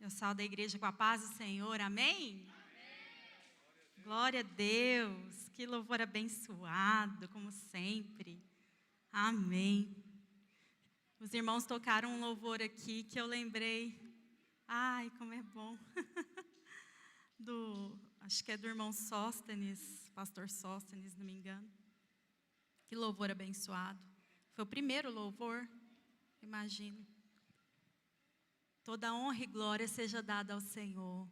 Pessoal da igreja, com a paz do Senhor, amém? Glória a Deus, que louvor abençoado, como sempre, amém. Os irmãos tocaram um louvor aqui que eu lembrei, ai, como é bom, acho que é do irmão Sóstenes, pastor Sóstenes, se não me engano. Que louvor abençoado, foi o primeiro louvor, imagino. Toda honra e glória seja dada ao Senhor.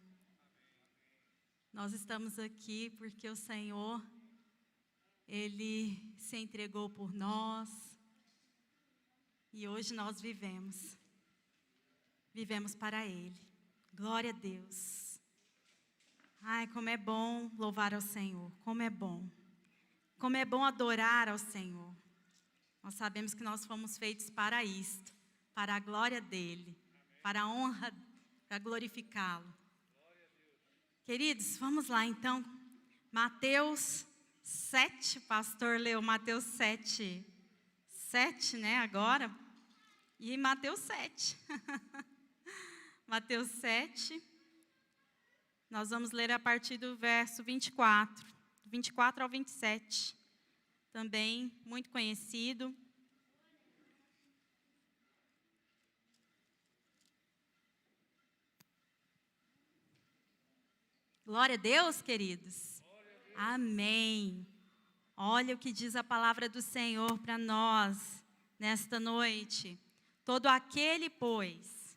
Nós estamos aqui porque o Senhor, Ele se entregou por nós. E hoje nós vivemos para Ele. Glória a Deus. Ai, como é bom louvar ao Senhor, como é bom. Como é bom adorar ao Senhor. Nós sabemos que nós fomos feitos para isto, para a glória dEle, para a honra, para glorificá-lo. Queridos, vamos lá então. Mateus 7, pastor leu Mateus 7, né, agora. E Mateus 7. Mateus 7, nós vamos ler a partir do verso 24 ao 27. Também muito conhecido. Glória a Deus, queridos. Amém. Olha o que diz a palavra do Senhor para nós nesta noite. Todo aquele, pois,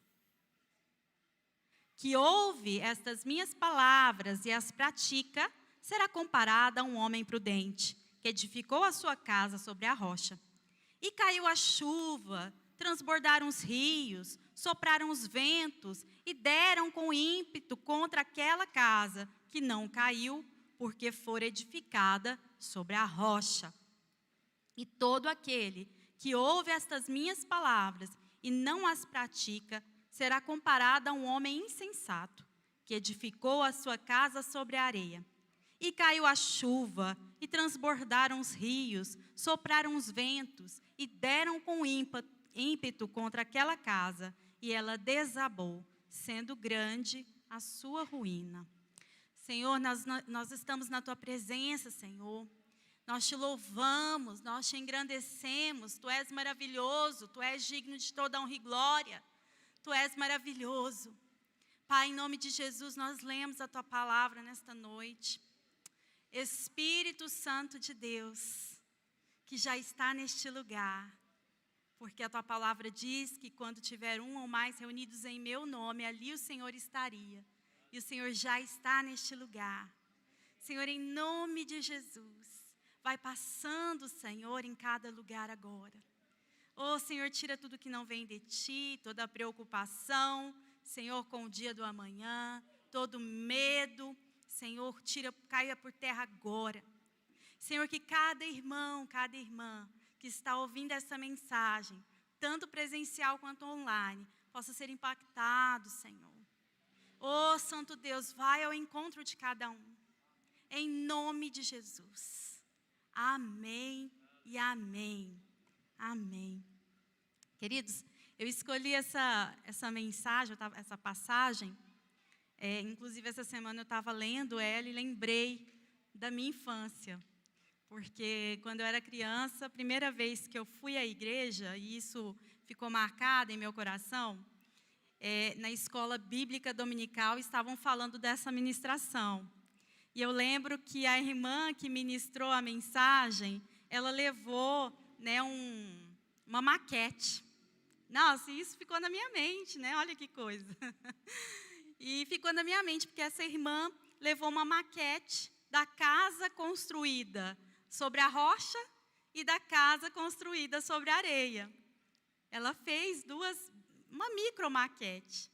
que ouve estas minhas palavras e as pratica, será comparado a um homem prudente, que edificou a sua casa sobre a rocha. E caiu a chuva, transbordaram os rios, sopraram os ventos e deram com ímpeto contra aquela casa, que não caiu, porque fora edificada sobre a rocha. E todo aquele que ouve estas minhas palavras e não as pratica, será comparado a um homem insensato, que edificou a sua casa sobre a areia. E caiu a chuva, e transbordaram os rios, sopraram os ventos, e deram com ímpeto contra aquela casa, e ela desabou, sendo grande a sua ruína. Senhor, nós estamos na Tua presença, Senhor. Nós Te louvamos, nós Te engrandecemos. Tu és maravilhoso, Tu és digno de toda honra e glória. Tu és maravilhoso. Pai, em nome de Jesus, nós lemos a Tua palavra nesta noite. Espírito Santo de Deus, que já está neste lugar, porque a Tua palavra diz que quando tiver um ou mais reunidos em meu nome, ali o Senhor estaria. E o Senhor já está neste lugar. Senhor, em nome de Jesus, vai passando, Senhor, em cada lugar agora. Oh, Senhor, tira tudo que não vem de Ti, toda a preocupação, Senhor, com o dia do amanhã, todo medo, Senhor, caia por terra agora. Senhor, que cada irmão, cada irmã que está ouvindo essa mensagem, tanto presencial quanto online, possa ser impactado, Senhor. Oh, Santo Deus, vai ao encontro de cada um. Em nome de Jesus. Amém e amém. Amém. Queridos, eu escolhi essa mensagem, essa passagem. Inclusive, essa semana eu estava lendo ela e lembrei da minha infância. Porque quando eu era criança, a primeira vez que eu fui à igreja, e isso ficou marcado em meu coração, na escola bíblica dominical estavam falando dessa ministração. E eu lembro que a irmã que ministrou a mensagem, ela levou, né, uma maquete. Nossa, isso ficou na minha mente, né? Olha que coisa. E ficou na minha mente, porque essa irmã levou uma maquete da casa construída sobre a rocha e da casa construída sobre a areia. Ela fez uma micro maquete.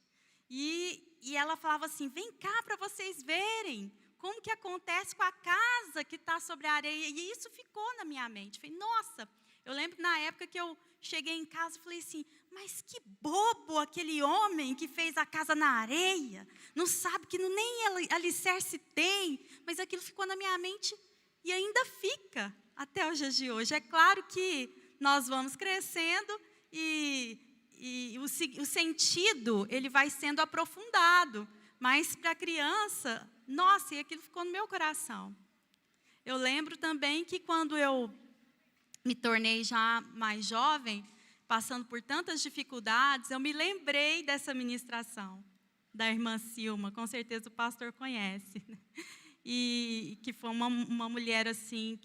E ela falava assim, vem cá para vocês verem como que acontece com a casa que está sobre a areia. E isso ficou na minha mente. Falei, nossa, eu lembro na época que eu cheguei em casa e falei assim, mas que bobo aquele homem que fez a casa na areia. Não sabe que nem alicerce tem. Mas aquilo ficou na minha mente e ainda fica até os dias de hoje. É claro que nós vamos crescendo e E o sentido, ele vai sendo aprofundado. Mas para a criança, nossa, e aquilo ficou no meu coração. Eu lembro também que quando eu me tornei já mais jovem, passando por tantas dificuldades, eu me lembrei dessa ministração da irmã Silma, com certeza o pastor conhece. E que foi uma mulher assim,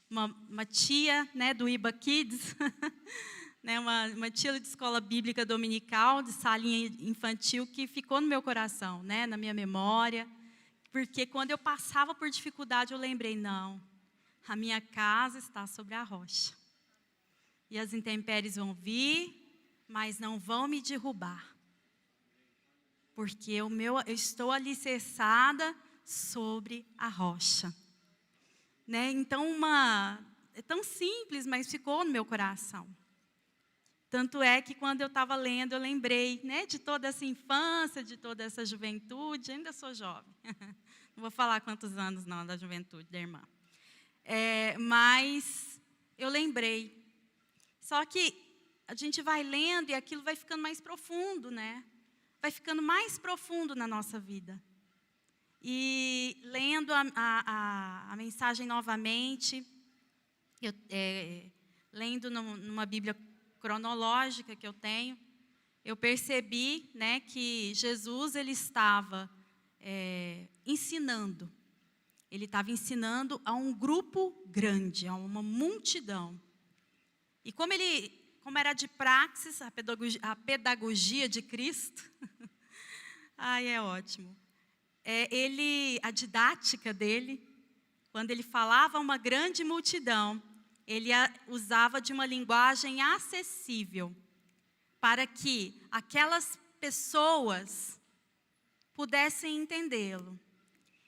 uma tia, né, do IBA Kids, né, uma tia de escola bíblica dominical, de salinha infantil, que ficou no meu coração, né, na minha memória. Porque quando eu passava por dificuldade, eu lembrei, não, a minha casa está sobre a rocha. E as intempéries vão vir, mas não vão me derrubar. Porque eu estou alicerçada sobre a rocha. Né? Então, é tão simples, mas ficou no meu coração. Tanto é que quando eu estava lendo, eu lembrei, né, de toda essa infância, de toda essa juventude. Ainda sou jovem. Não vou falar quantos anos, não, da juventude da irmã. Mas eu lembrei. Só que a gente vai lendo e aquilo vai ficando mais profundo, né? Vai ficando mais profundo na nossa vida. E lendo a mensagem novamente, lendo numa Bíblia cronológica que eu tenho, eu percebi, né, que Jesus ele estava ensinando. Ele estava ensinando a um grupo grande, a uma multidão. E como era de praxis, a pedagogia de Cristo, ai, é ótimo. A didática dele, quando ele falava a uma grande multidão, ele usava de uma linguagem acessível, para que aquelas pessoas pudessem entendê-lo.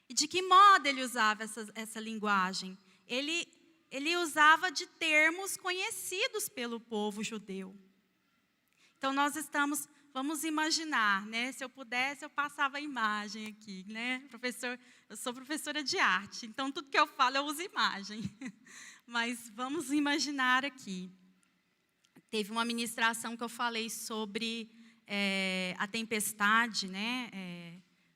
E de que modo ele usava essa linguagem? Ele usava de termos conhecidos pelo povo judeu. Então, vamos imaginar, né? Se eu pudesse, eu passava a imagem aqui, né? Eu sou professora de arte, então tudo que eu falo eu uso imagem. Mas vamos imaginar aqui. Teve uma ministração que eu falei sobre a tempestade, né?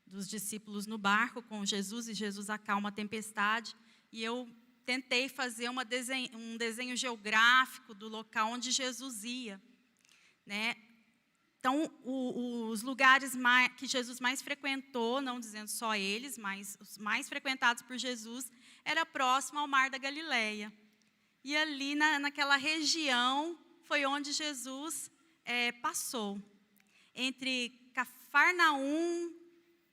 Dos discípulos no barco com Jesus, e Jesus acalma a tempestade. E eu tentei fazer um desenho geográfico do local onde Jesus ia, né? Então, os lugares que Jesus mais frequentou, não dizendo só eles, mas os mais frequentados por Jesus, era próximo ao Mar da Galileia. E ali, naquela região, foi onde Jesus passou. Entre Cafarnaum,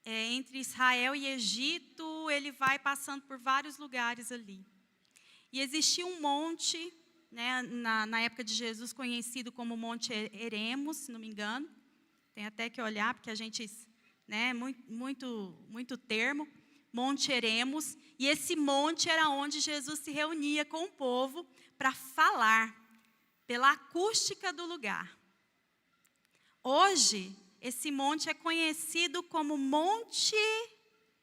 entre Israel e Egito, ele vai passando por vários lugares ali. E existia um monte, né, na época de Jesus, conhecido como Monte Eremos, se não me engano. Tem até que olhar, porque a gente, né, muito termo. Monte Eremos. E esse monte era onde Jesus se reunia com o povo para falar, pela acústica do lugar. Hoje, esse monte é conhecido como Monte,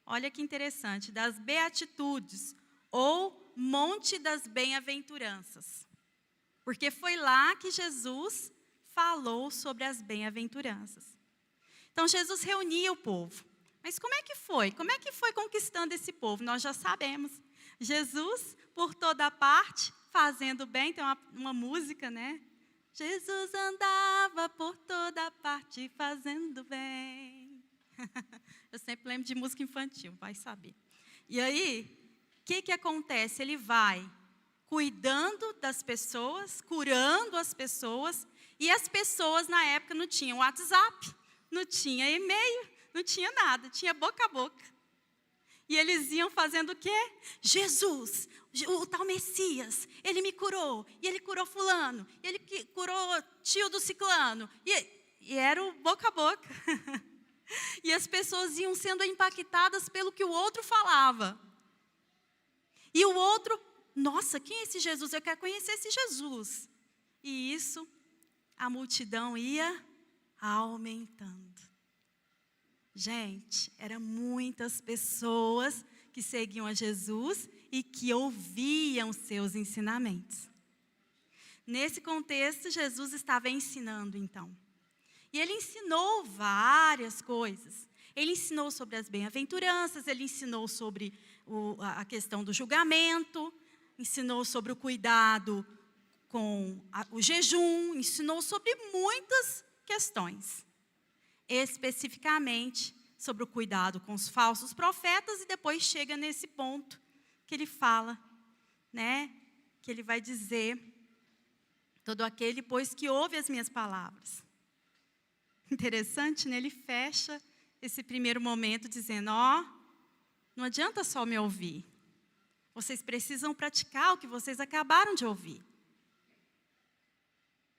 olha que interessante, das Beatitudes, ou Monte das Bem-aventuranças. Porque foi lá que Jesus falou sobre as bem-aventuranças. Então, Jesus reunia o povo. Mas como é que foi? Como é que foi conquistando esse povo? Nós já sabemos. Jesus, por toda parte, fazendo bem. Tem uma música, né? Jesus andava por toda parte, fazendo bem. Eu sempre lembro de música infantil, vai saber. E aí, o que acontece? Ele vai cuidando das pessoas, curando as pessoas, e as pessoas na época não tinham WhatsApp, não tinha e-mail, não tinha nada, tinha boca a boca. E eles iam fazendo o quê? Jesus, o tal Messias, ele me curou, e ele curou fulano, e ele curou tio do ciclano, e era o boca a boca. E as pessoas iam sendo impactadas pelo que o outro falava. E o outro, nossa, quem é esse Jesus? Eu quero conhecer esse Jesus. E isso, a multidão ia aumentando. Gente, eram muitas pessoas que seguiam a Jesus e que ouviam seus ensinamentos. Nesse contexto, Jesus estava ensinando, então. E ele ensinou várias coisas. Ele ensinou sobre as bem-aventuranças, ele ensinou sobre a questão do julgamento, ensinou sobre o cuidado com o jejum, ensinou sobre muitas questões. Especificamente sobre o cuidado com os falsos profetas, e depois chega nesse ponto que ele fala, né, que ele vai dizer: todo aquele, pois, que ouve as minhas palavras. Interessante, né? Ele fecha esse primeiro momento dizendo: não adianta só me ouvir. Vocês precisam praticar o que vocês acabaram de ouvir.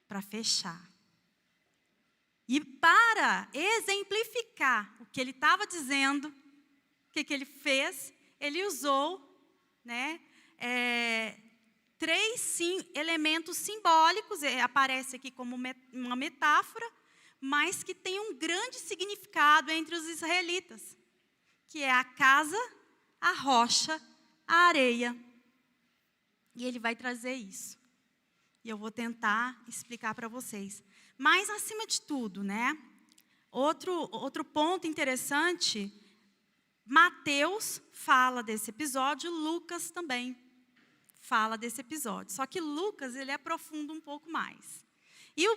Para fechar. E para exemplificar o que ele estava dizendo, o que ele fez, ele usou, né, 3 elementos simbólicos, aparece aqui como uma metáfora, mas que tem um grande significado entre os israelitas, que é a casa, a rocha, a areia. E ele vai trazer isso. E eu vou tentar explicar para vocês. Mas, acima de tudo, né, outro ponto interessante, Mateus fala desse episódio, Lucas também fala desse episódio. Só que Lucas, ele aprofunda um pouco mais. E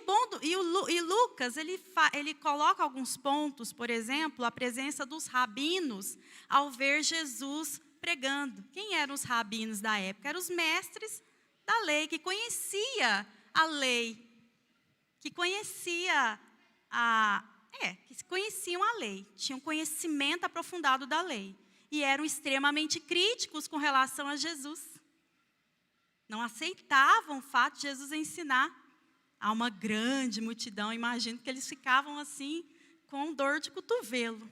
Lucas, ele coloca alguns pontos, por exemplo, a presença dos rabinos ao ver Jesus pregando. Quem eram os rabinos da época? Eram os mestres da lei, que conhecia a lei, que conheciam a lei, tinham conhecimento aprofundado da lei, e eram extremamente críticos com relação a Jesus. Não aceitavam o fato de Jesus ensinar a uma grande multidão. Imagino que eles ficavam assim, com dor de cotovelo.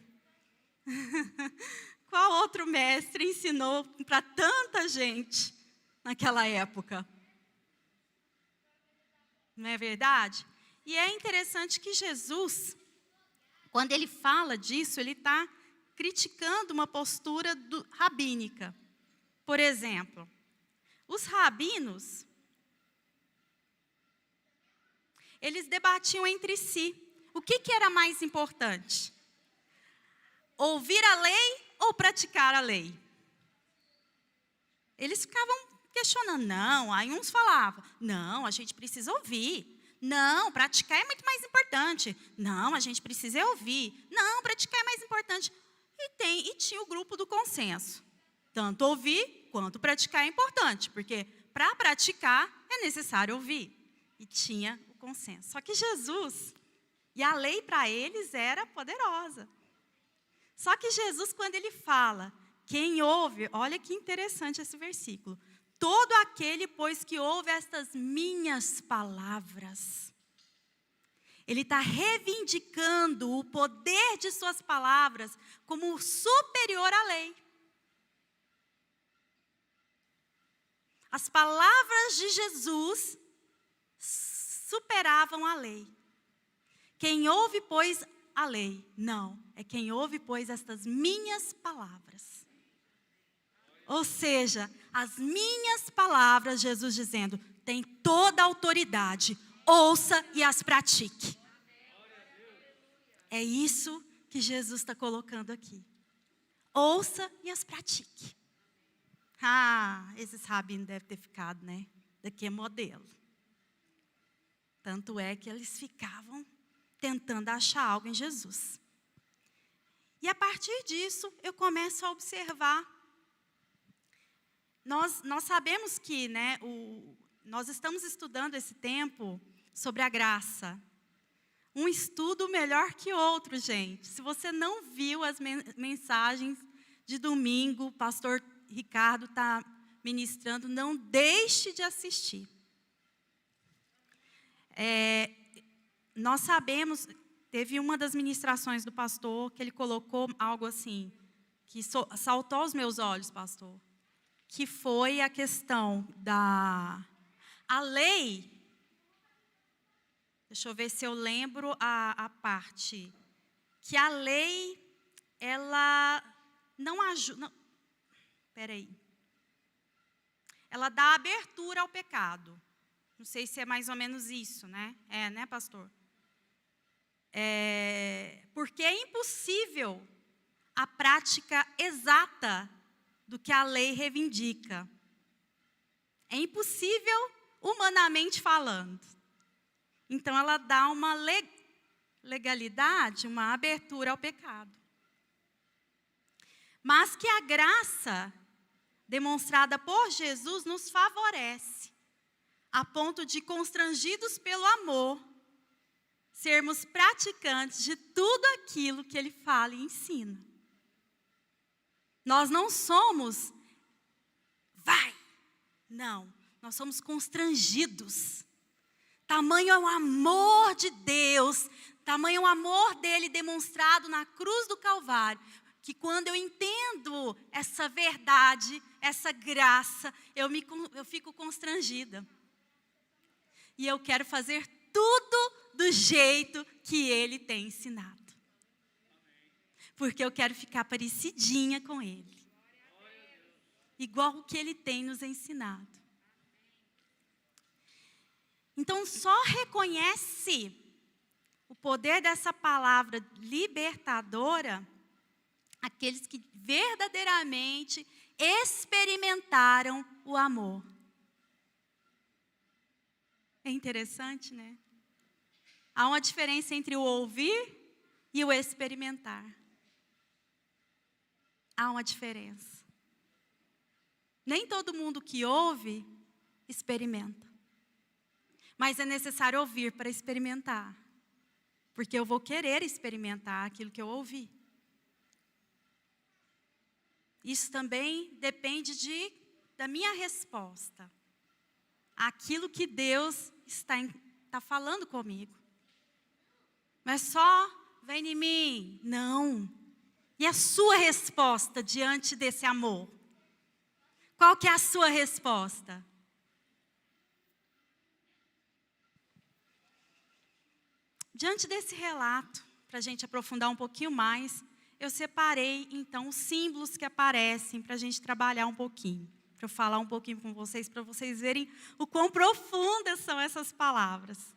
Qual outro mestre ensinou para tanta gente naquela época? Não é verdade? E é interessante que Jesus, quando ele fala disso, ele está criticando uma postura rabínica. Por exemplo, os rabinos, eles debatiam entre si. O que era mais importante? Ouvir a lei ou praticar a lei? Eles ficavam questionando. Não, aí uns falavam: não, a gente precisa ouvir. Não, praticar é muito mais importante. Não, a gente precisa ouvir. Não, praticar é mais importante. E tinha o grupo do consenso. Tanto ouvir quanto praticar é importante, porque para praticar é necessário ouvir. E tinha o consenso. Só que Jesus, e a lei para eles era poderosa. Só que Jesus, quando ele fala, quem ouve, olha que interessante esse versículo. Todo aquele, pois, que ouve estas minhas palavras. Ele está reivindicando o poder de suas palavras como superior à lei. As palavras de Jesus superavam a lei. Quem ouve, pois, a lei? Não, é quem ouve, pois, estas minhas palavras. Ou seja, as minhas palavras, Jesus dizendo, tem toda a autoridade, ouça e as pratique. É isso que Jesus está colocando aqui. Ouça e as pratique. Esses rabinos devem ter ficado, né? Daqui é modelo. Tanto é que eles ficavam tentando achar algo em Jesus. E a partir disso, eu começo a observar. Nós sabemos que, né, nós estamos estudando esse tempo sobre a graça. Um estudo melhor que outro, gente. Se você não viu as mensagens de domingo, o pastor Ricardo está ministrando, não deixe de assistir. Nós sabemos, teve uma das ministrações do pastor que ele colocou algo assim, que saltou aos meus olhos, pastor, que foi a questão a lei. Deixa eu ver se eu lembro a parte. Que a lei, ela não ajuda. Espera aí. Ela dá abertura ao pecado. Não sei se é mais ou menos isso, né? Né, pastor? Porque é impossível a prática exata do que a lei reivindica. É impossível humanamente falando. Então, ela dá uma legalidade, uma abertura ao pecado. Mas que a graça demonstrada por Jesus nos favorece, a ponto de, constrangidos pelo amor, sermos praticantes de tudo aquilo que Ele fala e ensina. Nós não somos, não, nós somos constrangidos. Tamanho é o amor de Deus, tamanho é o amor dele demonstrado na cruz do Calvário, que quando eu entendo essa verdade, essa graça, eu fico constrangida. E eu quero fazer tudo do jeito que ele tem ensinado. Porque eu quero ficar parecidinha com ele. Igual o que ele tem nos ensinado. Então, só reconhece o poder dessa palavra libertadora aqueles que verdadeiramente experimentaram o amor. É interessante, né? Há uma diferença entre o ouvir e o experimentar. Há uma diferença. Nem todo mundo que ouve, experimenta. Mas é necessário ouvir para experimentar. Porque eu vou querer experimentar aquilo que eu ouvi. Isso também depende da minha resposta. Aquilo que Deus está falando comigo. Mas só vem em mim. Não. E a sua resposta diante desse amor? Qual que é a sua resposta? Diante desse relato, para a gente aprofundar um pouquinho mais, eu separei, então, os símbolos que aparecem para a gente trabalhar um pouquinho. Para eu falar um pouquinho com vocês, para vocês verem o quão profundas são essas palavras.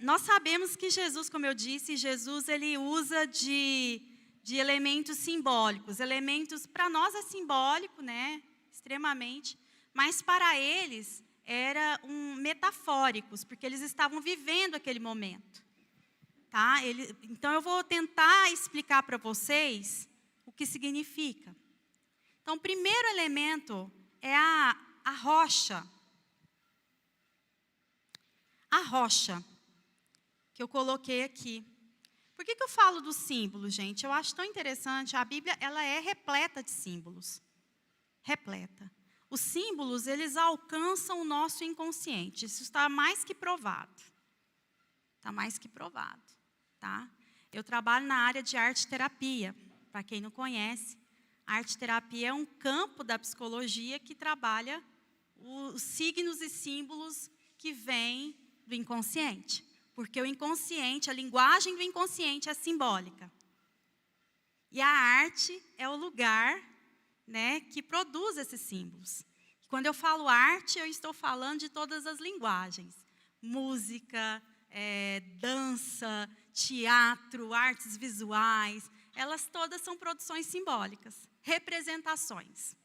Nós sabemos que Jesus, como eu disse, Jesus ele usa de elementos simbólicos. Elementos, para nós é simbólico, né? Extremamente. Mas para eles eram metafóricos, porque eles estavam vivendo aquele momento. Tá? Então, eu vou tentar explicar para vocês o que significa. Então, o primeiro elemento é a rocha. A rocha, que eu coloquei aqui. Por que eu falo dos símbolos, gente? Eu acho tão interessante. A Bíblia ela é repleta de símbolos. Repleta. Os símbolos, eles alcançam o nosso inconsciente. Isso está mais que provado. Está mais que provado. Tá? Eu trabalho na área de arte-terapia. Para quem não conhece, a arte-terapia é um campo da psicologia que trabalha os signos e símbolos que vêm do inconsciente. Porque o inconsciente, a linguagem do inconsciente é simbólica. E a arte é o lugar, né, que produz esses símbolos. Quando eu falo arte, eu estou falando de todas as linguagens. Música, dança, teatro, artes visuais. Elas todas são produções simbólicas, representações.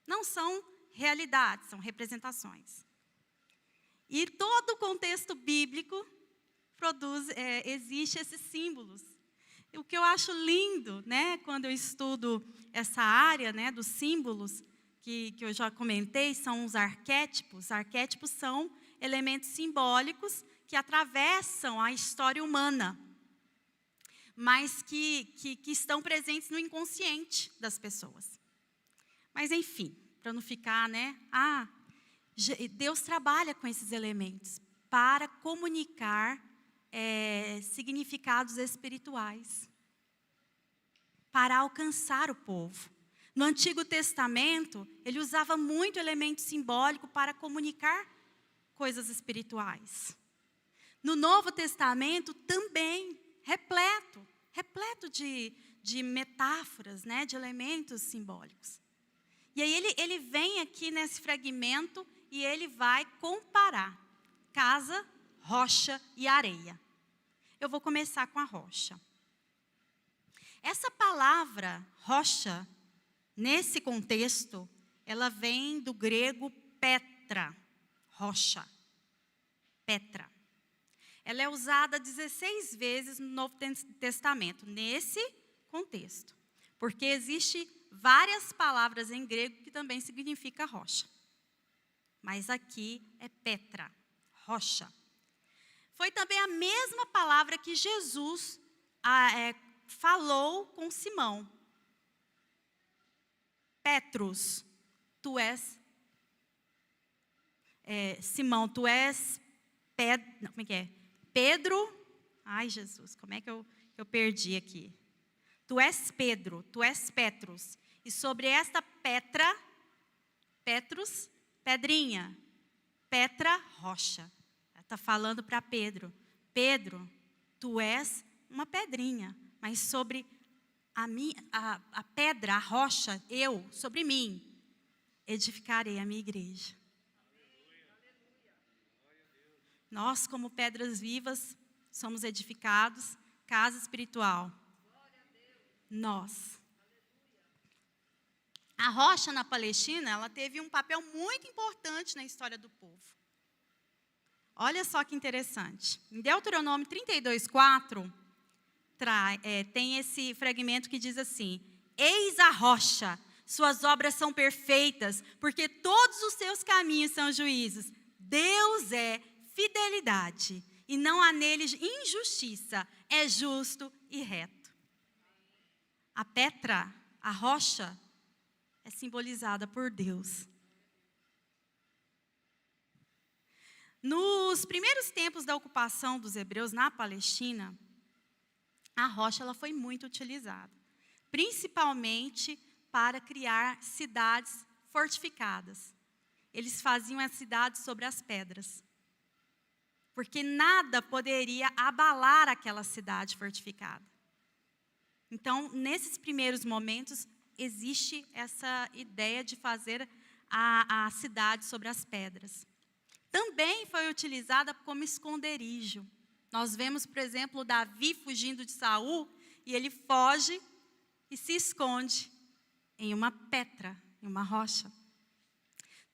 Não são realidades, são representações. E todo o contexto bíblico existe esses símbolos. O que eu acho lindo, né, quando eu estudo essa área, né, dos símbolos, que eu já comentei, são os arquétipos. Arquétipos são elementos simbólicos que atravessam a história humana, mas que estão presentes no inconsciente das pessoas. Mas, enfim, para não ficar, né, Deus trabalha com esses elementos para comunicar significados espirituais, para alcançar o povo. No Antigo Testamento, ele usava muito elemento simbólico para comunicar coisas espirituais. No Novo Testamento, também, repleto de metáforas, né, de elementos simbólicos. E aí ele vem aqui nesse fragmento e ele vai comparar casa, rocha e areia. Eu vou começar com a rocha. Essa palavra rocha, nesse contexto, ela vem do grego petra, rocha, petra. Ela é usada 16 vezes no Novo Testamento, nesse contexto. Porque existem várias palavras em grego que também significam rocha. Mas aqui é petra, rocha. Foi também a mesma palavra que Jesus falou com Simão. Petrus, tu és... Simão, tu és... como é que é? Pedro... Ai, Jesus, como é que eu perdi aqui? Tu és Pedro, tu és Petrus. E sobre esta Petra, Petrus, pedrinha. Petra, rocha. Ela está falando para Pedro. Pedro, tu és uma pedrinha. Mas sobre a pedra, a rocha, sobre mim, edificarei a minha igreja. Nós, como pedras vivas, somos edificados, casa espiritual. Nós. A rocha na Palestina, ela teve um papel muito importante na história do povo. Olha só que interessante. Em Deuteronômio 32:4, tem esse fragmento que diz assim: eis a rocha, suas obras são perfeitas, porque todos os seus caminhos são juízos. Deus é fidelidade, e não há nele injustiça, é justo e reto. A petra, a rocha, é simbolizada por Deus. Nos primeiros tempos da ocupação dos hebreus na Palestina, a rocha ela foi muito utilizada, principalmente para criar cidades fortificadas. Eles faziam as cidades sobre as pedras, porque nada poderia abalar aquela cidade fortificada. Então, nesses primeiros momentos, existe essa ideia de fazer a cidade sobre as pedras. Também foi utilizada como esconderijo. Nós vemos, por exemplo, Davi fugindo de Saul, e ele foge e se esconde em uma petra, em uma rocha.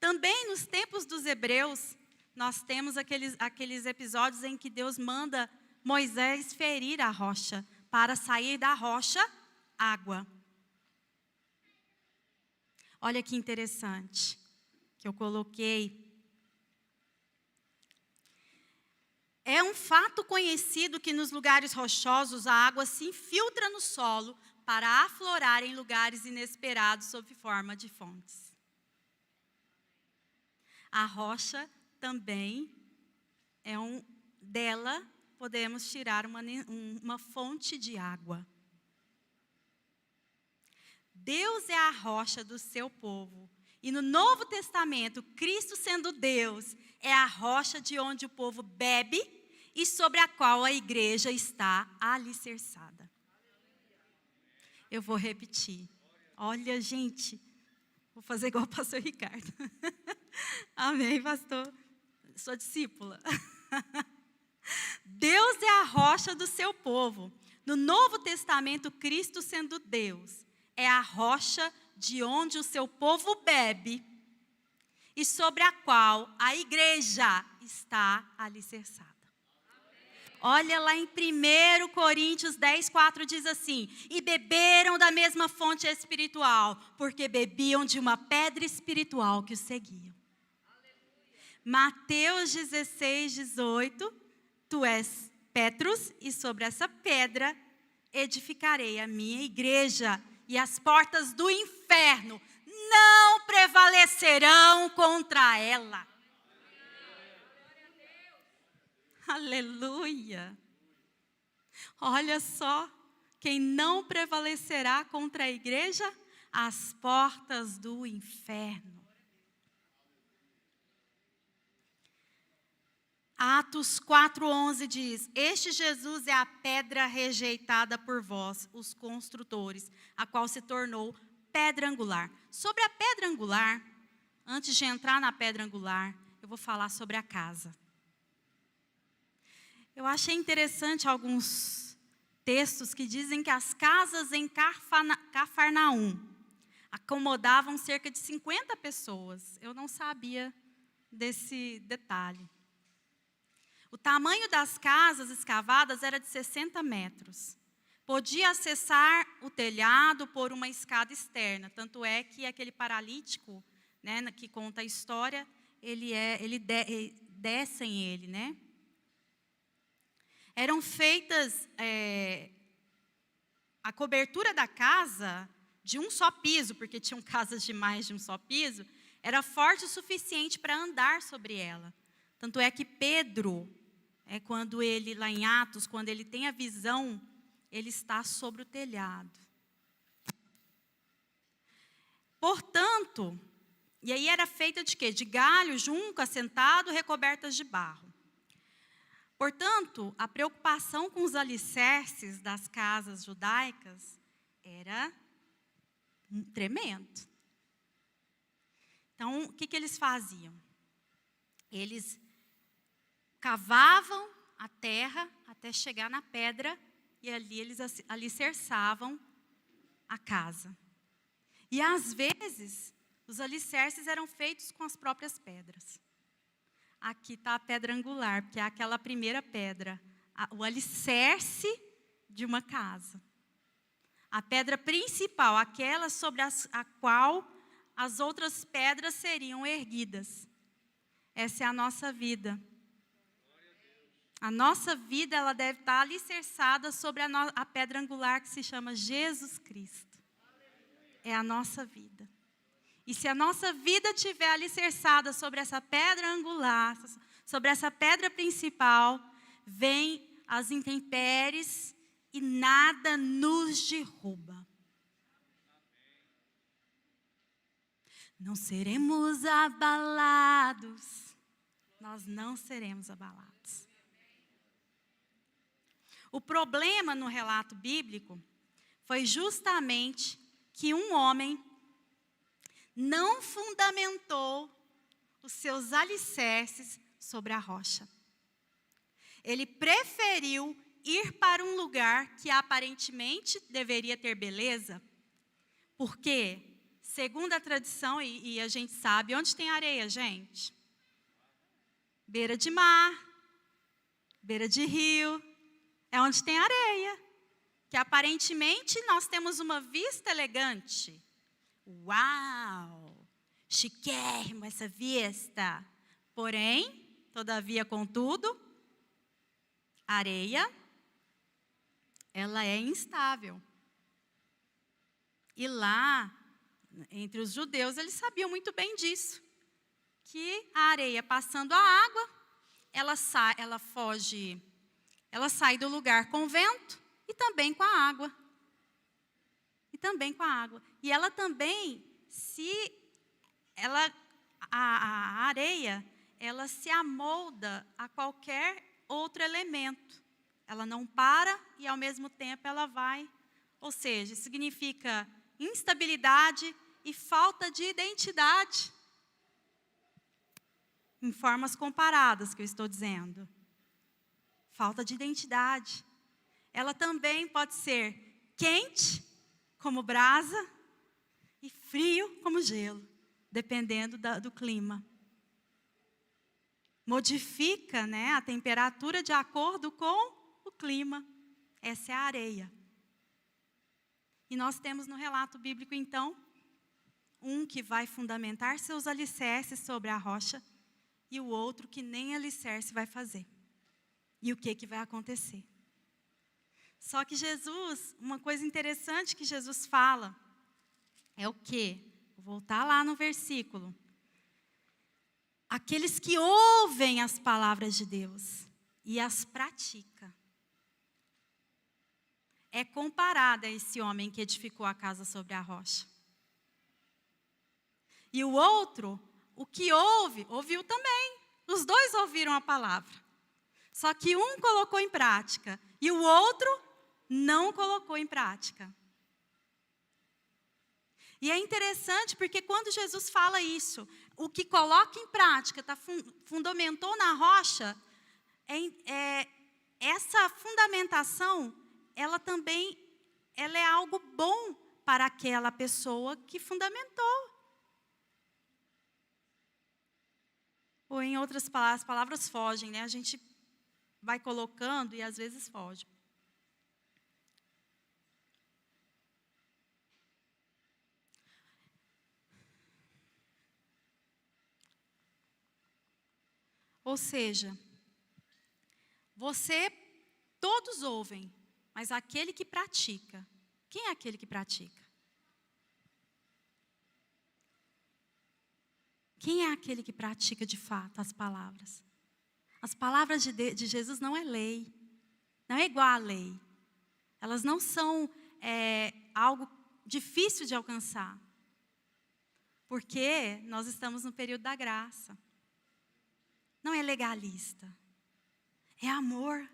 Também nos tempos dos hebreus, nós temos aqueles episódios em que Deus manda Moisés ferir a rocha, para sair da rocha água. Olha que interessante, que eu coloquei. É um fato conhecido que nos lugares rochosos a água se infiltra no solo para aflorar em lugares inesperados sob forma de fontes. A rocha também dela podemos tirar uma fonte de água. Deus é a rocha do seu povo. E no Novo Testamento, Cristo sendo Deus, é a rocha de onde o povo bebe e sobre a qual a igreja está alicerçada. Eu vou repetir. Olha, gente, vou fazer igual o pastor Ricardo. Amém, pastor? Sou discípula. Deus é a rocha do seu povo. No Novo Testamento, Cristo sendo Deus, é a rocha de onde o seu povo bebe e sobre a qual a igreja está alicerçada. Olha lá em 1 Coríntios 10:4 diz assim: e beberam da mesma fonte espiritual, porque bebiam de uma pedra espiritual que os seguia. Mateus 16:18, tu és Petrus, e sobre essa pedra edificarei a minha igreja, e as portas do inferno não prevalecerão contra ela. Aleluia. Olha só, quem não prevalecerá contra a igreja? As portas do inferno. Atos 4:11 diz: este Jesus é a pedra rejeitada por vós, os construtores, a qual se tornou pedra angular. Sobre a pedra angular, antes de entrar na pedra angular, eu vou falar sobre a casa. Eu achei interessante alguns textos que dizem que as casas em Cafarnaum acomodavam cerca de 50 pessoas. Eu não sabia desse detalhe. O tamanho das casas escavadas era de 60 metros. Podia acessar o telhado por uma escada externa. Tanto é que aquele paralítico, né, que conta a história, descem ele, né? Eram feitas a cobertura da casa de um só piso, porque tinham casas de mais de um só piso, era forte o suficiente para andar sobre ela. Tanto é que Pedro, quando ele, lá em Atos, quando ele tem a visão, ele está sobre o telhado. Portanto, e aí era feita de quê? De galho, junco, assentado, recobertas de barro. Portanto, a preocupação com os alicerces das casas judaicas era tremendo. Então, o que eles faziam? Eles cavavam a terra até chegar na pedra e ali eles alicerçavam a casa. E às vezes, os alicerces eram feitos com as próprias pedras. Aqui está a pedra angular, porque é aquela primeira pedra, o alicerce de uma casa. A pedra principal, aquela sobre a qual as outras pedras seriam erguidas. Essa é a nossa vida. A nossa vida, ela deve estar alicerçada sobre a pedra angular que se chama Jesus Cristo. É a nossa vida. E se a nossa vida estiver alicerçada sobre essa pedra angular, sobre essa pedra principal, vem as intempéries e nada nos derruba. Não seremos abalados. Nós não seremos abalados. O problema no relato bíblico foi justamente que um homem não fundamentou os seus alicerces sobre a rocha. Ele preferiu ir para um lugar que aparentemente deveria ter beleza, porque, segundo a tradição, e a gente sabe, onde tem areia, gente? Beira de mar, beira de rio, é onde tem areia. Que aparentemente nós temos uma vista elegante. Uau! Chiquérrimo essa vista. Porém, todavia, contudo, a areia, ela é instável. E lá, entre os judeus, eles sabiam muito bem disso. Que a areia, passando a água, ela sai do lugar com o vento e também com a água. E ela também, a areia, ela se amolda a qualquer outro elemento. Ela não para e, ao mesmo tempo, ela vai. Ou seja, significa instabilidade e falta de identidade. Em formas comparadas, que eu estou dizendo. Falta de identidade. Ela também pode ser quente, como brasa, e frio como gelo, dependendo do clima. Modifica, né, a temperatura de acordo com o clima. Essa é a areia. E nós temos no relato bíblico, então, um que vai fundamentar seus alicerces sobre a rocha e o outro que nem alicerce vai fazer. E o que vai acontecer? Só que Jesus, uma coisa interessante que Jesus fala, é o quê? Vou voltar lá no versículo. Aqueles que ouvem as palavras de Deus e as praticam. É comparado a esse homem que edificou a casa sobre a rocha. E o outro, o que ouviu também. Os dois ouviram a palavra. Só que um colocou em prática e o outro não colocou em prática. E é interessante porque quando Jesus fala isso, o que coloca em prática, fundamentou na rocha, essa fundamentação, ela é algo bom para aquela pessoa que fundamentou. Ou em outras palavras, as palavras fogem, né? A gente vai colocando e às vezes foge. Ou seja, todos ouvem, mas aquele que pratica, quem é aquele que pratica? Quem é aquele que pratica de fato as palavras? As palavras de Jesus não é lei, não é igual à lei. Elas não são algo difícil de alcançar. Porque nós estamos no período da graça. Não é legalista, é amor.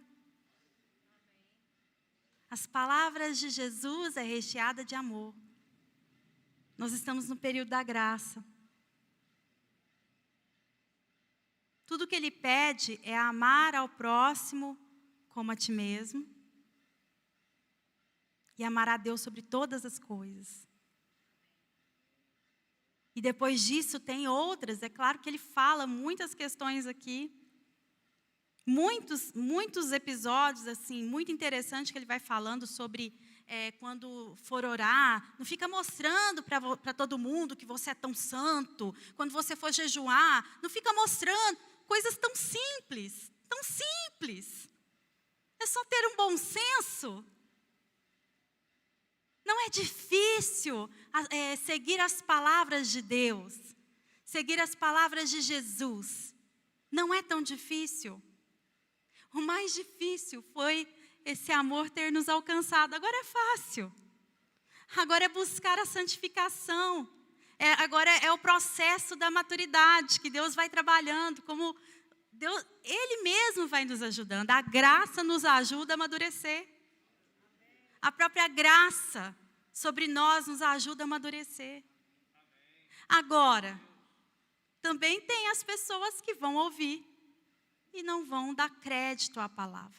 As palavras de Jesus é recheada de amor. Nós estamos no período da graça. Tudo que Ele pede é amar ao próximo como a ti mesmo. E amar a Deus sobre todas as coisas. E depois disso tem outras, é claro que Ele fala muitas questões aqui. Muitos episódios, assim, muito interessante que Ele vai falando sobre quando for orar, não fica mostrando para todo mundo que você é tão santo. Quando você for jejuar, não fica mostrando coisas tão simples, tão simples. É só ter um bom senso. Não é difícil seguir as palavras de Deus, seguir as palavras de Jesus. Não é tão difícil. O mais difícil foi esse amor ter nos alcançado. Agora é fácil. Agora é buscar a santificação. Agora é o processo da maturidade que Deus vai trabalhando. Como Deus, Ele mesmo vai nos ajudando. A graça nos ajuda a amadurecer. A própria graça sobre nós nos ajuda a amadurecer. Agora, também tem as pessoas que vão ouvir e não vão dar crédito à palavra.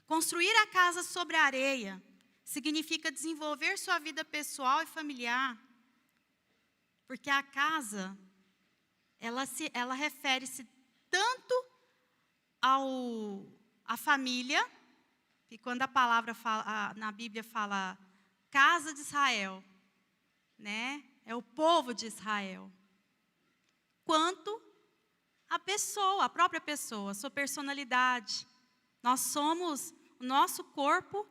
Construir a casa sobre a areia significa desenvolver sua vida pessoal e familiar, porque a casa, ela refere-se tanto à família, que quando a palavra na Bíblia fala casa de Israel, né? É o povo de Israel. Quanto a pessoa, a própria pessoa, a sua personalidade. O nosso corpo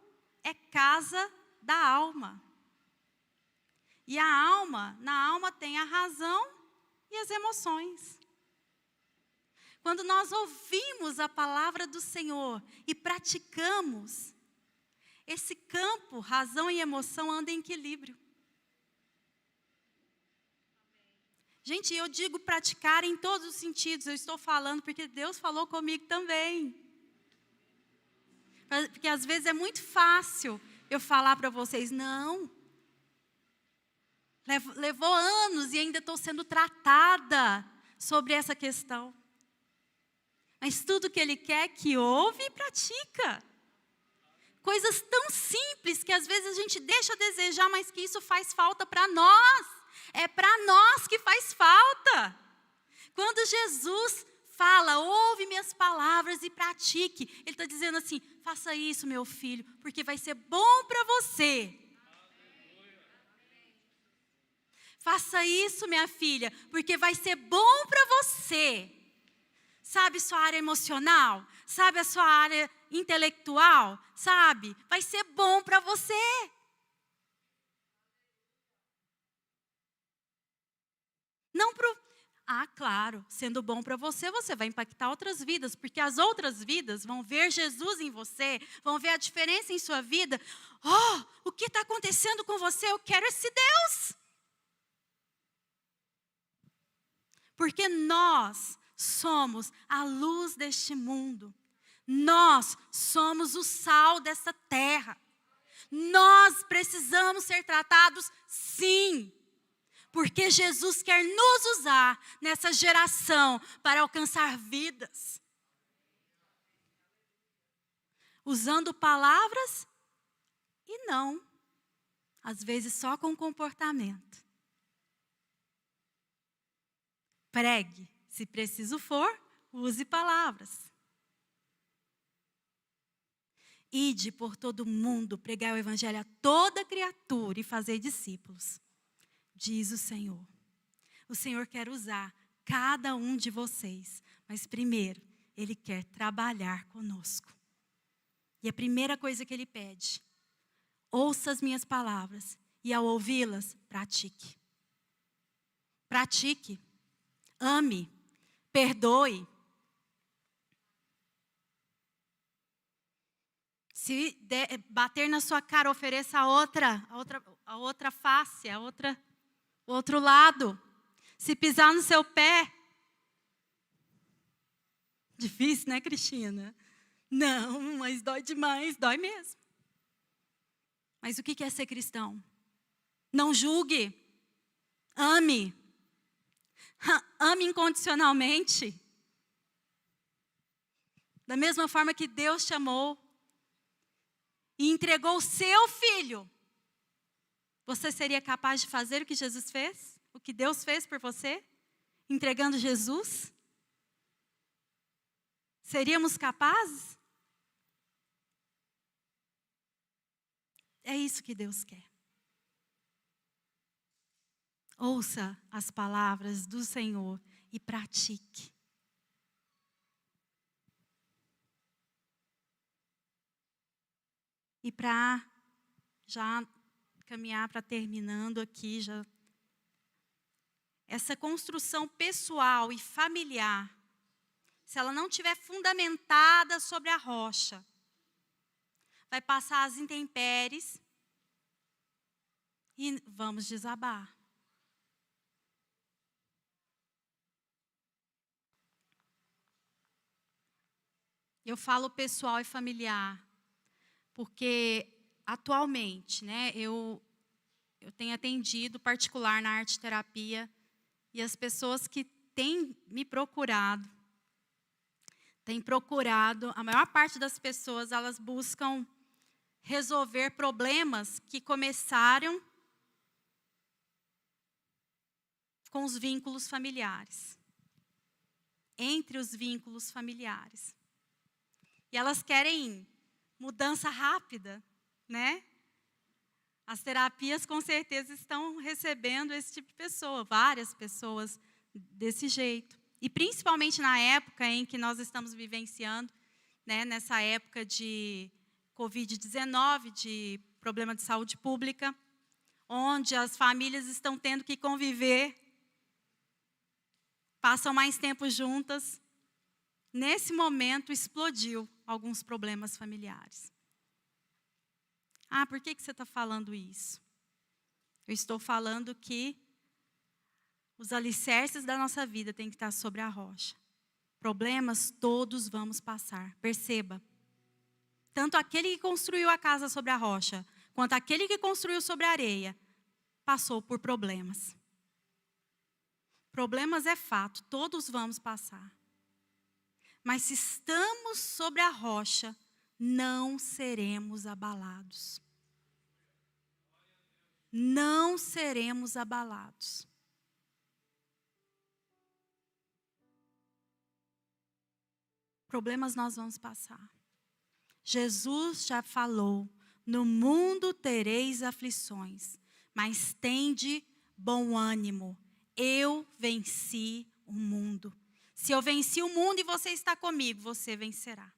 é casa da alma. E na alma tem a razão e as emoções. Quando nós ouvimos a palavra do Senhor e praticamos, esse campo, razão e emoção, anda em equilíbrio. Gente, eu digo praticar em todos os sentidos, eu estou falando porque Deus falou comigo também. Porque às vezes é muito fácil eu falar para vocês, não. Levou anos e ainda estou sendo tratada sobre essa questão. Mas tudo que Ele quer é que ouve e pratica. Coisas tão simples que às vezes a gente deixa a desejar, mas que isso faz falta para nós. É para nós que faz falta. Quando Jesus fala, ouve minhas palavras e pratique, Ele está dizendo assim, faça isso, meu filho, porque vai ser bom para você. Faça isso, minha filha, porque vai ser bom para você. Sabe sua área emocional? Sabe a sua área intelectual? Sabe? Vai ser bom para você. Não pro... Ah, claro, sendo bom para você, você vai impactar outras vidas, porque as outras vidas vão ver Jesus em você, vão ver a diferença em sua vida. Oh, o que está acontecendo com você? Eu quero esse Deus. Porque nós somos a luz deste mundo. Nós somos o sal dessa terra. Nós precisamos ser tratados, sim. Porque Jesus quer nos usar nessa geração para alcançar vidas. Usando palavras e não. Às vezes só com comportamento. Pregue, se preciso for, use palavras. Ide por todo mundo, pregar o evangelho a toda criatura e fazer discípulos, diz o Senhor. O Senhor quer usar cada um de vocês, mas primeiro, Ele quer trabalhar conosco. E a primeira coisa que Ele pede, ouça as minhas palavras e ao ouvi-las, pratique. Pratique, ame, perdoe. Se bater na sua cara, ofereça a outra face, o outro lado. Se pisar no seu pé. Difícil, né, Cristina? Não, mas dói demais, dói mesmo. Mas o que é ser cristão? Não julgue. Ame. Ame incondicionalmente. Da mesma forma que Deus te amou e entregou o seu filho, você seria capaz de fazer o que Jesus fez? O que Deus fez por você? Entregando Jesus? Seríamos capazes? É isso que Deus quer. Ouça as palavras do Senhor e pratique. E para já caminhar para terminando aqui, essa construção pessoal e familiar, se ela não estiver fundamentada sobre a rocha, vai passar as intempéries e vamos desabar. Eu falo pessoal e familiar, porque atualmente, né, eu tenho atendido particular na arte terapia e as pessoas que têm me procurado, a maior parte das pessoas, elas buscam resolver problemas que começaram com os vínculos familiares. Entre os vínculos familiares. E elas querem mudança rápida, né? As terapias com certeza estão recebendo esse tipo de pessoa, várias pessoas desse jeito. E principalmente na época em que nós estamos vivenciando, né, nessa época de Covid-19, de problema de saúde pública, onde as famílias estão tendo que conviver, passam mais tempo juntas. Nesse momento explodiu alguns problemas familiares. Ah, por que você está falando isso? Eu estou falando que os alicerces da nossa vida têm que estar sobre a rocha. Problemas todos vamos passar. Perceba. Tanto aquele que construiu a casa sobre a rocha, quanto aquele que construiu sobre a areia, passou por problemas. Problemas é fato, todos vamos passar. Mas se estamos sobre a rocha, não seremos abalados. Não seremos abalados. Problemas nós vamos passar. Jesus já falou, no mundo tereis aflições, mas tende bom ânimo. Eu venci o mundo. Se eu venci o mundo e você está comigo, você vencerá.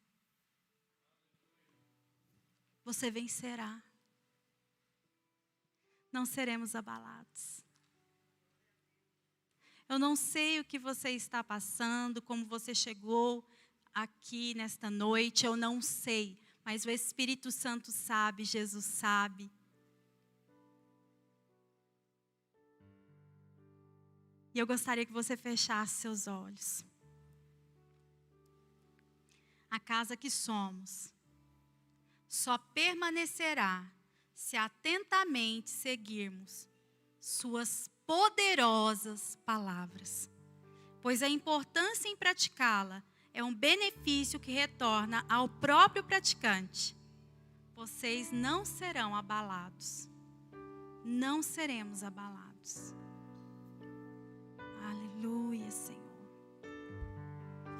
Você vencerá. Não seremos abalados. Eu não sei o que você está passando, como você chegou aqui nesta noite, eu não sei. Mas o Espírito Santo sabe, Jesus sabe. E eu gostaria que você fechasse seus olhos. a casa que somos, só permanecerá se atentamente seguirmos suas poderosas palavras, pois a importância em praticá-la é um benefício que retorna ao próprio praticante. Vocês não serão abalados. Não seremos abalados. Aleluia, Senhor.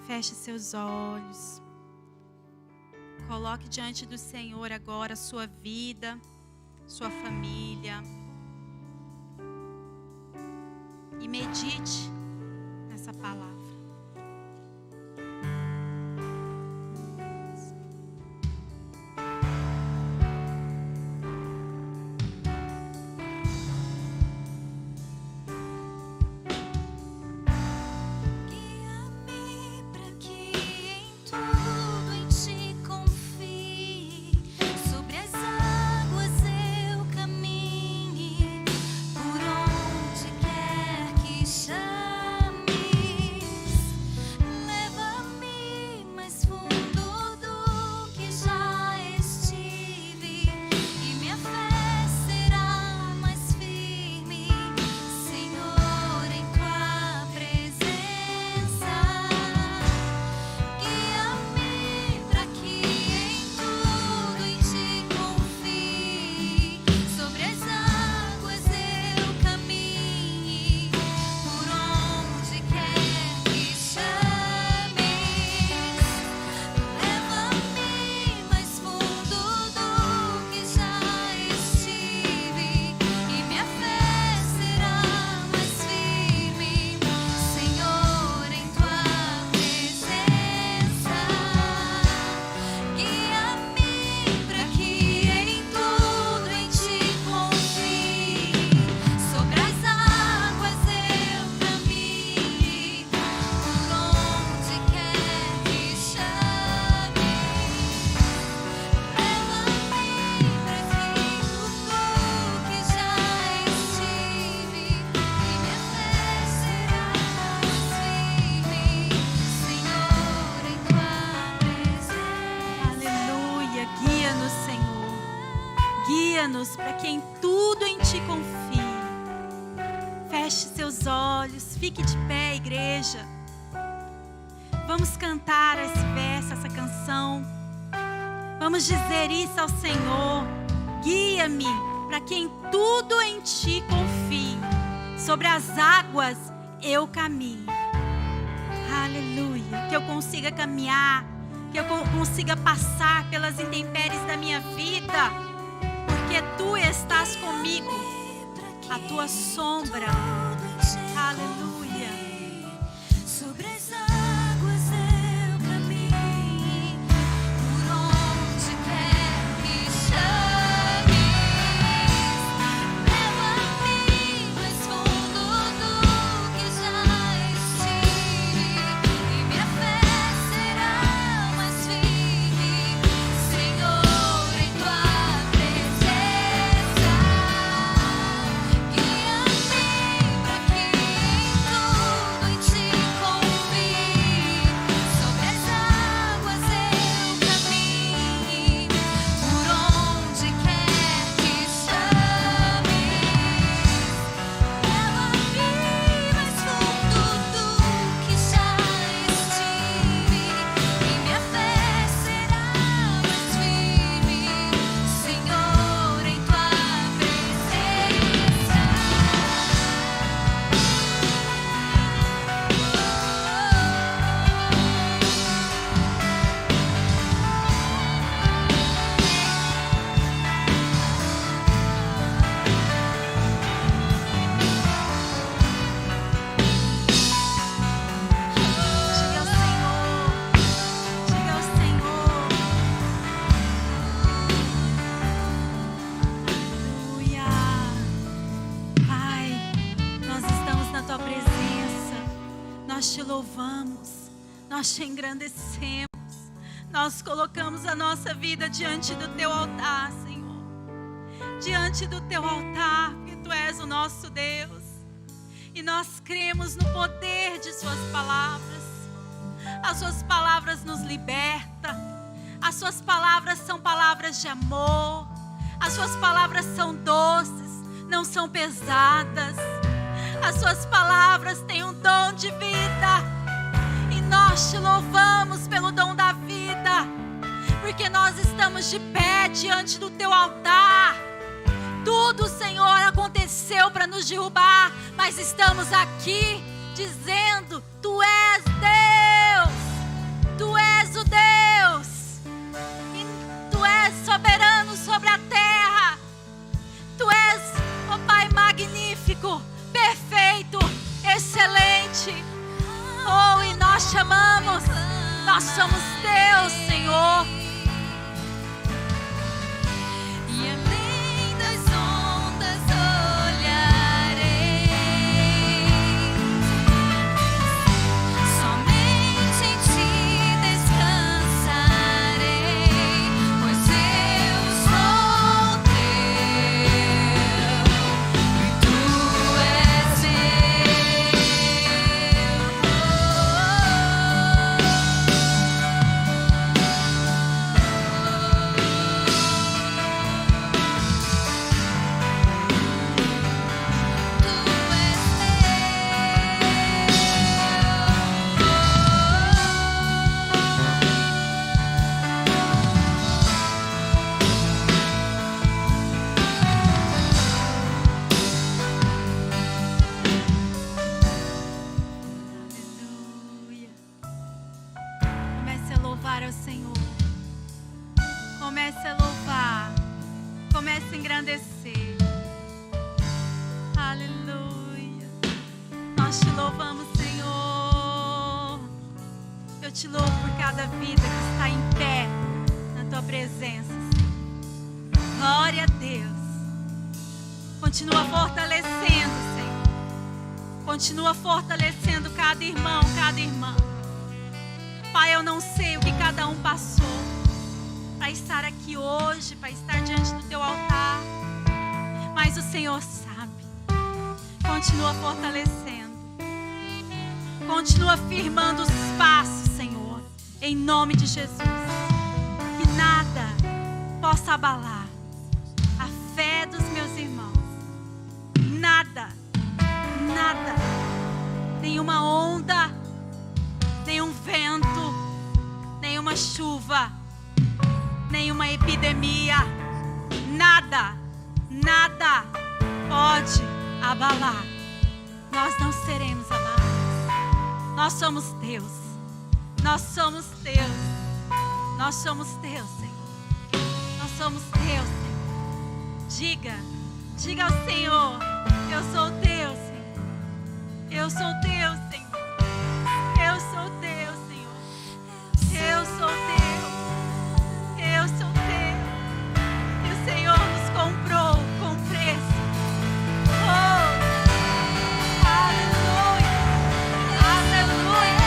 Feche seus olhos. Coloque diante do Senhor agora a sua vida, sua família. E medite nessa palavra. Guia-nos para que em tudo em Ti confie. Feche seus olhos, fique de pé, igreja. Vamos cantar esse verso, essa canção. Vamos dizer isso ao Senhor. Guia-me para que em tudo em Ti confie. Sobre as águas eu caminho. Aleluia. Que eu consiga caminhar, que eu consiga passar pelas intempéries da minha vida. Porque Tu estás comigo, a Tua sombra, aleluia. Sobre as águas eu caminho, por onde quer que chames, leva-me mais fundo do que já estive, e minha fé será mais firme, Senhor, em Tua presença. Nós Te louvamos, nós Te engrandecemos, nós colocamos a nossa vida diante do Teu altar, Senhor. Diante do Teu altar, porque Tu és o nosso Deus. E nós cremos no poder de Suas palavras. As suas palavras nos libertam. As suas palavras são palavras de amor. As suas palavras são doces, não são pesadas. As suas palavras têm um dom de vida. E nós te louvamos pelo dom da vida, porque nós estamos de pé diante do teu altar. Tudo, Senhor, aconteceu para nos derrubar, mas estamos aqui dizendo: Tu és Deus, Tu és o Deus, e Tu és soberano sobre a terra. Tu és, ó Pai, magnífico, perfeito, excelente. Oh, e nós te amamos, nós somos Teus, Senhor. E além das ondas olharei, somente em Ti descansarei, pois eu sou Teu e Tu és Aleluia. Comece a louvar ao Senhor. Comece a louvar. Comece a engrandecer. Aleluia. Nós te louvamos, Senhor. Eu te louvo por cada vida que está em pé na tua presença, Senhor. Glória a Deus. Continua fortalecendo, Senhor. Continua fortalecendo cada irmão, cada irmã. Pai, eu não sei o que cada um passou para estar aqui hoje, para estar diante do teu altar, mas o Senhor sabe. Continua fortalecendo. Continua firmando os passos, Senhor, em nome de Jesus. Que nada possa abalar a fé dos meus irmãos. Nada, nada, nenhuma onda, nenhum vento, nenhuma chuva, nenhuma epidemia, nada, nada pode abalar. Nós não seremos abalados. Nós somos Teus. Nós somos Teus. Nós somos Teus, Senhor. Nós somos Teus, Senhor. Diga ao Senhor: eu sou Teu, Senhor. Eu sou Teu, Senhor. Eu sou Teu, Senhor. Eu sou Teu. Eu sou Teu. E o Senhor nos comprou com preço. Oh, aleluia. Aleluia.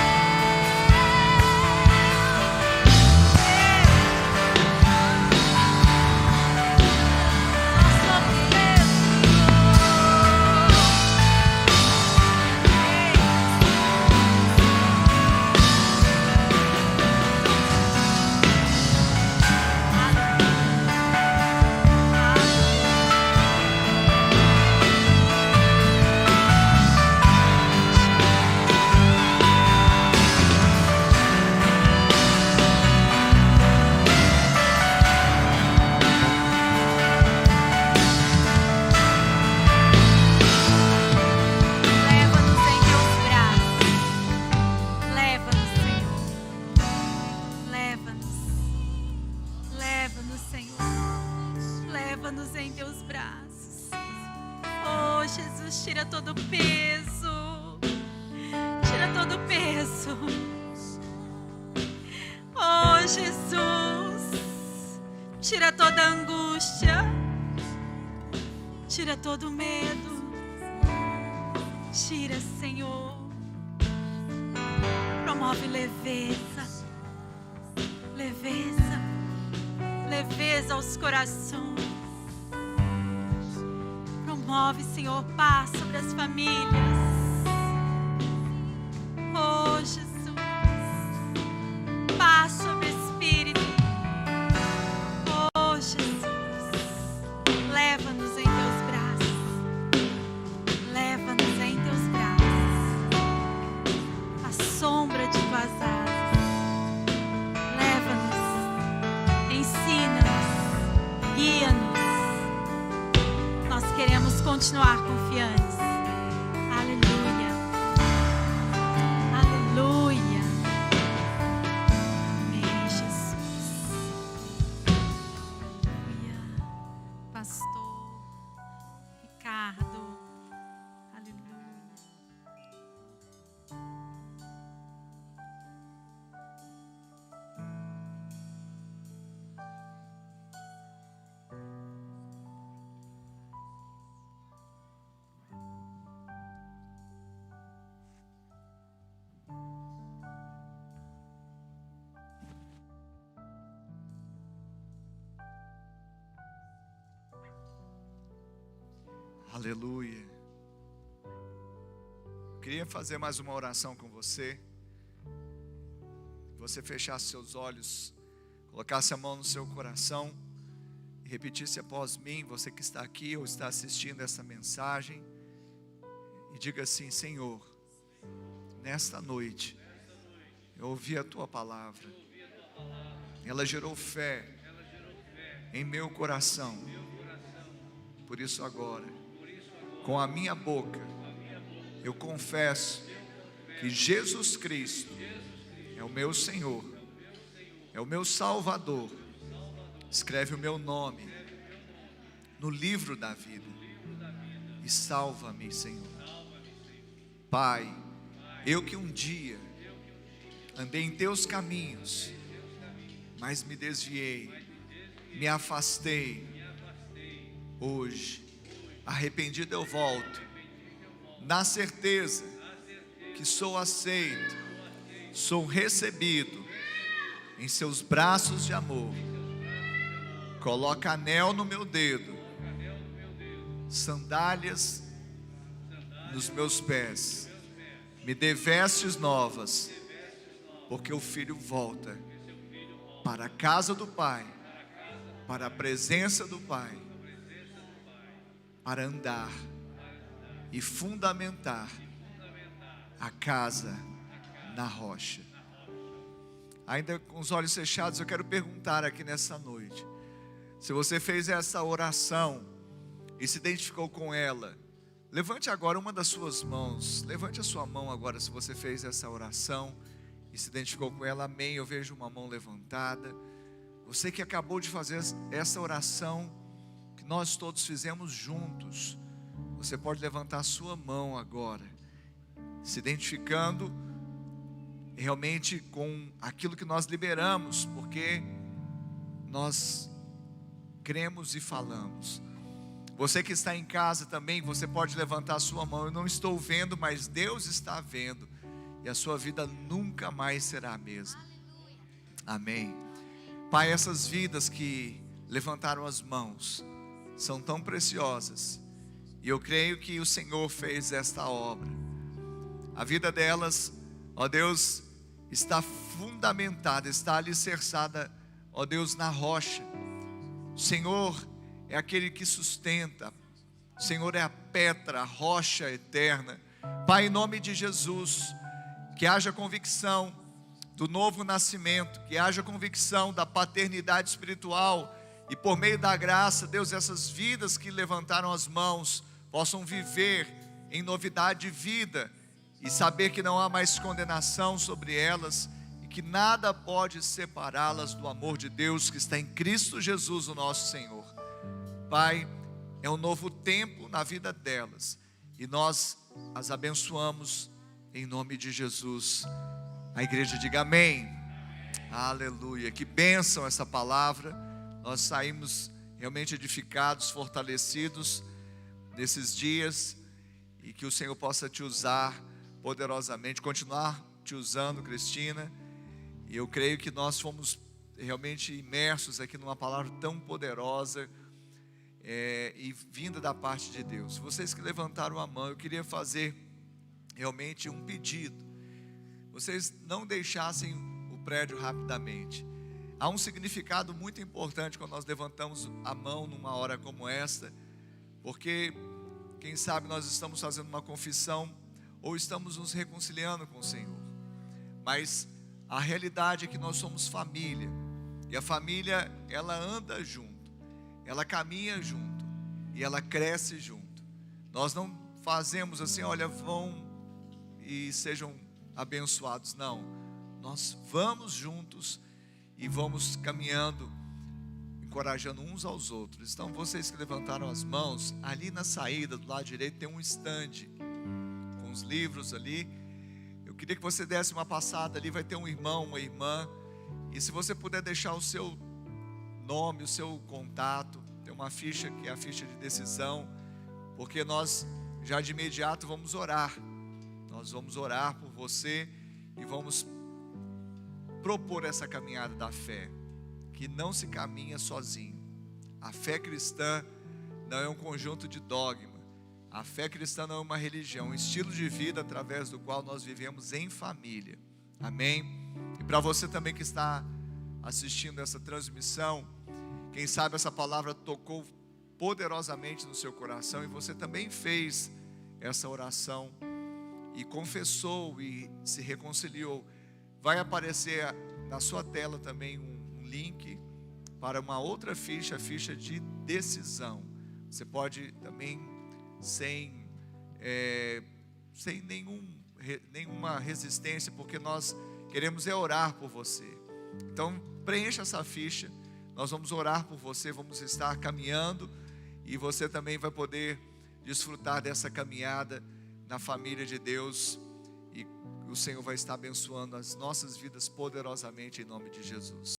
Nós somos Teus, leva-nos em teus braços. Leva-nos, Senhor. Leva-nos. Leva-nos, Senhor. Leva-nos em teus braços. Oh, Jesus, tira todo o peso. Tira todo o peso. Oh, Jesus, tira toda a angústia. Tira todo o medo. Tira, Senhor. Promove leveza. Leveza. Leveza aos corações. Promove, Senhor, paz sobre as famílias. Oh, Jesus. continuar confiantes. Aleluia. Aleluia. Amém, Jesus. Aleluia. Pastor Ricardo. Aleluia. Aleluia. Queria fazer mais uma oração com você. Você fechasse seus olhos, colocasse a mão no seu coração e repetisse após mim, você que está aqui ou está assistindo essa mensagem, e diga assim: Senhor, nesta noite eu ouvi a tua palavra, ela gerou fé em meu coração. Por isso agora, com a minha boca, eu confesso que Jesus Cristo é o meu Senhor, é o meu Salvador. Escreve o meu nome no livro da vida e salva-me, Senhor. Pai, eu que um dia andei em teus caminhos, mas me desviei, me afastei. Hoje, arrependido eu volto, na certeza que sou aceito, sou recebido em seus braços de amor. Coloca anel no meu dedo, sandálias nos meus pés, me dê vestes novas, porque o filho volta para a casa do Pai, para a presença do Pai, para andar e fundamentar a casa na rocha. Ainda com os olhos fechados, eu quero perguntar aqui nessa noite, se você fez essa oração e se identificou com ela, levante agora uma das suas mãos. Levante a sua mão agora se você fez essa oração e se identificou com ela. Amém, eu vejo uma mão levantada. Você que acabou de fazer essa oração que nós todos fizemos juntos, você pode levantar a sua mão agora, se identificando realmente com aquilo que nós liberamos, porque nós cremos e falamos. Você que está em casa também, você pode levantar a sua mão. Eu não estou vendo, mas Deus está vendo, e a sua vida nunca mais será a mesma. Amém. Pai, essas vidas que levantaram as mãos são tão preciosas, e eu creio que o Senhor fez esta obra. A vida delas, ó Deus, está fundamentada, está alicerçada, ó Deus, na rocha. O Senhor é aquele que sustenta, o Senhor é a pedra, a rocha eterna. Pai, em nome de Jesus, que haja convicção do novo nascimento, que haja convicção da paternidade espiritual, e por meio da graça, Deus, essas vidas que levantaram as mãos possam viver em novidade de vida e saber que não há mais condenação sobre elas e que nada pode separá-las do amor de Deus que está em Cristo Jesus, o nosso Senhor. Pai, é um novo tempo na vida delas e nós as abençoamos em nome de Jesus. A igreja diga amém. Aleluia, que bênção essa palavra. Nós saímos realmente edificados, fortalecidos nesses dias, e que o Senhor possa te usar poderosamente, continuar te usando, Cristina. E eu creio que nós fomos realmente imersos aqui numa palavra tão poderosa e vinda da parte de Deus. Vocês que levantaram a mão, eu queria fazer realmente um pedido. Vocês não deixassem o prédio rapidamente. Há um significado muito importante quando nós levantamos a mão numa hora como esta, porque quem sabe nós estamos fazendo uma confissão ou estamos nos reconciliando com o Senhor, mas a realidade é que nós somos família, e a família, ela anda junto, ela caminha junto e ela cresce junto. Nós não fazemos assim, olha, vão e sejam abençoados. Não, nós vamos juntos e vamos caminhando, encorajando uns aos outros. Então, vocês que levantaram as mãos, ali na saída, do lado direito, tem um stand com os livros ali. Eu queria que você desse uma passada ali, vai ter um irmão, uma irmã, e se você puder deixar o seu nome, o seu contato, tem uma ficha que é a ficha de decisão, porque nós já de imediato vamos orar. Nós vamos orar por você e vamos propor essa caminhada da fé, que não se caminha sozinho. A fé cristã não é um conjunto de dogma. A fé cristã não é uma religião, é um estilo de vida através do qual nós vivemos em família. Amém? E para você também que está assistindo essa transmissão, quem sabe essa palavra tocou poderosamente no seu coração e você também fez essa oração e confessou e se reconciliou. Vai aparecer na sua tela também um link para uma outra ficha, a ficha de decisão. Você pode também, sem nenhuma resistência, porque nós queremos orar por você. Então preencha essa ficha, nós vamos orar por você, vamos estar caminhando e você também vai poder desfrutar dessa caminhada na família de Deus, e o Senhor vai estar abençoando as nossas vidas poderosamente em nome de Jesus.